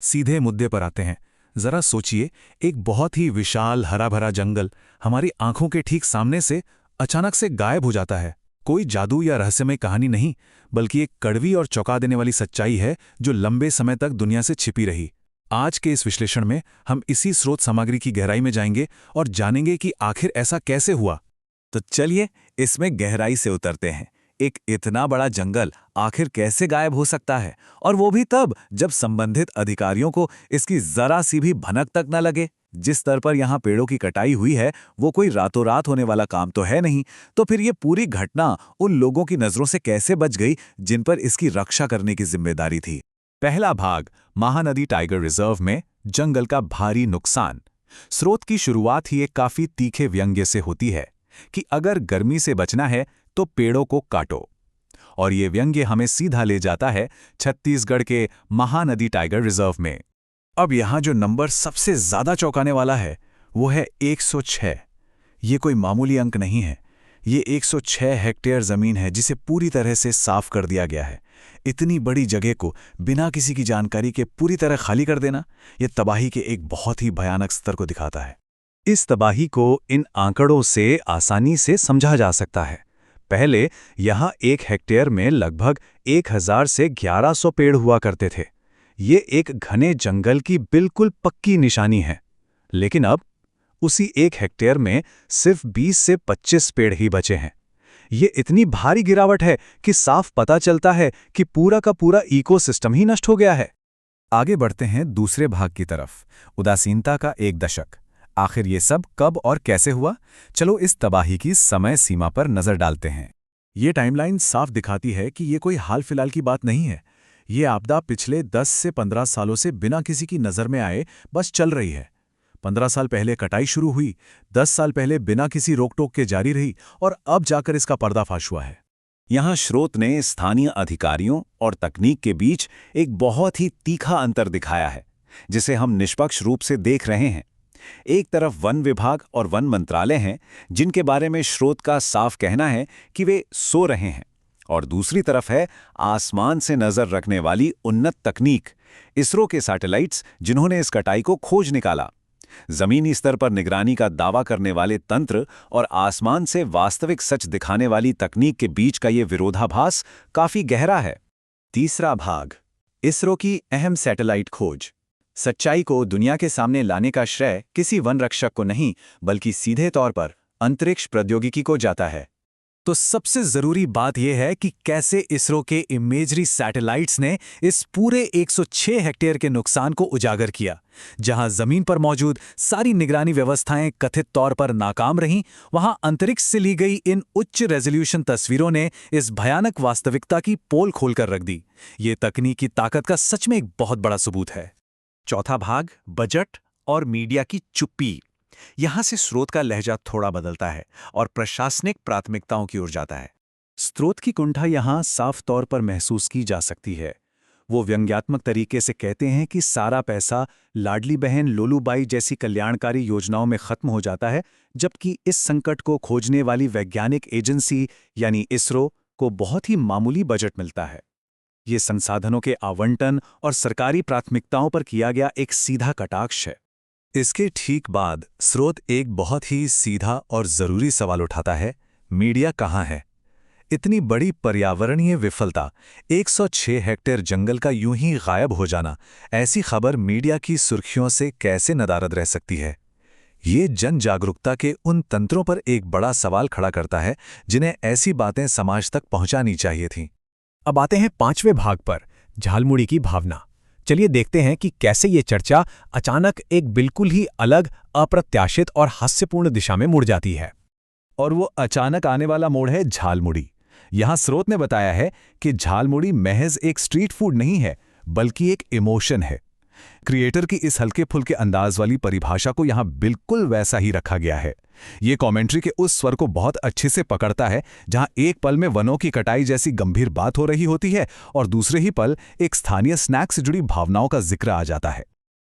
सीधे मुद्दे पर आते हैं। जरा सोचिए, एक बहुत ही विशाल हरा भरा जंगल हमारी आंखों के ठीक सामने से अचानक से गायब हो जाता है। कोई जादू या रहस्यमय कहानी नहीं, बल्कि एक कड़वी और चौंका देने वाली सच्चाई है जो लंबे समय तक दुनिया से छिपी रही। आज के इस विश्लेषण में हम इसी स्रोत सामग्री की गहराई में जाएंगे और जानेंगे कि आखिर ऐसा कैसे हुआ। तो चलिए इसमें गहराई से उतरते हैं। एक इतना बड़ा जंगल आखिर कैसे गायब हो सकता है, और वो भी तब जब संबंधित अधिकारियों को इसकी जरा सी भी भनक तक न लगे। जिस स्तर पर यहाँ पेड़ों की कटाई हुई है वो कोई रातों रात होने वाला काम तो है नहीं। तो फिर ये पूरी घटना उन लोगों की नजरों से कैसे बच गई जिन पर इसकी रक्षा करने की जिम्मेदारी थी। पहला भाग, महानदी टाइगर रिजर्व में जंगल का भारी नुकसान। स्रोत की शुरुआत ही एक काफी तीखे व्यंग्य से होती है कि अगर गर्मी से बचना है तो पेड़ों को काटो। और ये व्यंग्य हमें सीधा ले जाता है छत्तीसगढ़ के महानदी टाइगर रिजर्व में। अब यहाँ जो नंबर सबसे ज्यादा चौंकाने वाला है वो है 106। ये कोई मामूली अंक नहीं है। ये 106 हेक्टेयर जमीन है जिसे पूरी तरह से साफ कर दिया गया है। इतनी बड़ी जगह को बिना किसी की जानकारी के पूरी तरह खाली कर देना, ये तबाही के एक बहुत ही भयानक स्तर को दिखाता है। इस तबाही को इन आंकड़ों से आसानी से समझा जा सकता है। पहले यहाँ 1 हेक्टेयर में लगभग 1000 से 1100 पेड़ हुआ करते थे। ये एक घने जंगल की बिल्कुल पक्की निशानी है। लेकिन अब उसी 1 हेक्टेयर में सिर्फ 20 से 25 पेड़ ही बचे हैं। ये इतनी भारी गिरावट है कि साफ पता चलता है कि पूरा का पूरा इकोसिस्टम ही नष्ट हो गया है। आगे बढ़ते हैं दूसरे भाग की तरफ, उदासीनता का एक दशक। आखिर ये सब कब और कैसे हुआ? चलो इस तबाही की समय सीमा पर नजर डालते हैं। ये टाइमलाइन साफ दिखाती है कि ये कोई हाल फिलहाल की बात नहीं है। ये आपदा पिछले 10 से 15 सालों से बिना किसी की नज़र में आए बस चल रही है। 15 साल पहले कटाई शुरू हुई, 10 साल पहले बिना किसी रोक टोक के जारी रही, और अब जाकर इसका पर्दाफाश हुआ है। यहाँ स्रोत ने स्थानीय अधिकारियों और तकनीक के बीच एक बहुत ही तीखा अंतर दिखाया है, जिसे हम निष्पक्ष रूप से देख रहे हैं। एक तरफ वन विभाग और वन मंत्रालय हैं, जिनके बारे में स्रोत का साफ कहना है कि वे सो रहे हैं, और दूसरी तरफ है आसमान से नजर रखने वाली उन्नत तकनीक, इसरो के सैटेलाइट्स, जिन्होंने इस कटाई को खोज निकाला। जमीनी स्तर पर निगरानी का दावा करने वाले तंत्र और आसमान से वास्तविक सच दिखाने वाली तकनीक के बीच का ये विरोधाभास काफी गहरा है। तीसरा भाग, इसरो की अहम सैटेलाइट खोज। सच्चाई को दुनिया के सामने लाने का श्रेय किसी वन रक्षक को नहीं, बल्कि सीधे तौर पर अंतरिक्ष प्रौद्योगिकी को जाता है। तो सबसे जरूरी बात यह है कि कैसे इसरो के इमेजरी सैटेलाइट्स ने इस पूरे 106 हेक्टेयर के नुकसान को उजागर किया। जहां जमीन पर मौजूद सारी निगरानी व्यवस्थाएं कथित तौर पर नाकाम रहीं, वहां अंतरिक्ष से ली गई इन उच्च रेजोल्यूशन तस्वीरों ने इस भयानक वास्तविकता की पोल खोलकर रख दी। ये तकनीकी ताकत का सच में एक बहुत बड़ा सबूत है। चौथा भाग, बजट और मीडिया की चुप्पी। यहां से स्रोत का लहजा थोड़ा बदलता है और प्रशासनिक प्राथमिकताओं की ओर जाता है। स्रोत की कुंठा यहां साफ तौर पर महसूस की जा सकती है। वो व्यंग्यात्मक तरीके से कहते हैं कि सारा पैसा लाडली बहन लोलूबाई जैसी कल्याणकारी योजनाओं में खत्म हो जाता है, जबकि इस संकट को खोजने वाली वैज्ञानिक एजेंसी यानी इसरो को बहुत ही मामूली बजट मिलता है। ये संसाधनों के आवंटन और सरकारी प्राथमिकताओं पर किया गया एक सीधा कटाक्ष है। इसके ठीक बाद स्रोत एक बहुत ही सीधा और जरूरी सवाल उठाता है, मीडिया कहाँ है? इतनी बड़ी पर्यावरणीय विफलता, 106 हेक्टेयर जंगल का यूं ही गायब हो जाना, ऐसी खबर मीडिया की सुर्खियों से कैसे नदारद रह सकती है? ये जन जागरूकता के उन तंत्रों पर एक बड़ा सवाल खड़ा करता है जिन्हें ऐसी बातें समाज तक पहुंचानी चाहिए थीं। अब आते हैं 5वें भाग पर, झालमुड़ी की भावना। चलिए देखते हैं कि कैसे ये चर्चा अचानक एक बिल्कुल ही अलग, अप्रत्याशित और हास्यपूर्ण दिशा में मुड़ जाती है। और वो अचानक आने वाला मोड़ है झालमुड़ी। यहाँ स्रोत ने बताया है कि झालमुड़ी महज एक स्ट्रीट फूड नहीं है, बल्कि एक इमोशन है। क्रिएटर की इस हल्के फुल्के अंदाज वाली परिभाषा को यहाँ बिल्कुल वैसा ही रखा गया है। ये कमेंट्री के उस स्वर को बहुत अच्छे से पकड़ता है जहां एक पल में वनों की कटाई जैसी गंभीर बात हो रही होती है और दूसरे ही पल एक स्थानीय स्नैक से जुड़ी भावनाओं का जिक्र आ जाता है।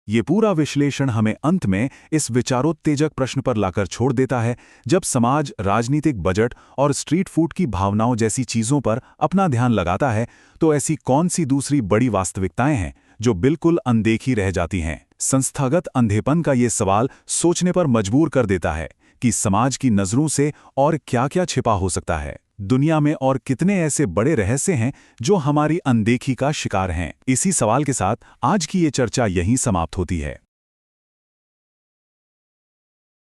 ये पूरा विश्लेषण हमें अंत में इस विचारोत्तेजक प्रश्न पर लाकर छोड़ देता है, जब समाज राजनीतिक बजट और स्ट्रीट फूड की भावनाओं जैसी चीजों पर अपना ध्यान लगाता है, तो ऐसी कौन सी दूसरी बड़ी वास्तविकताएं हैं जो बिल्कुल अनदेखी रह जाती हैं। संस्थागत अंधेपन का ये सवाल सोचने पर मजबूर कर देता है कि समाज की नज़रों से और क्या-क्या छिपा हो सकता है। दुनिया में और कितने ऐसे बड़े रहस्य हैं जो हमारी अनदेखी का शिकार हैं। इसी सवाल के साथ आज की ये चर्चा यहीं समाप्त होती है।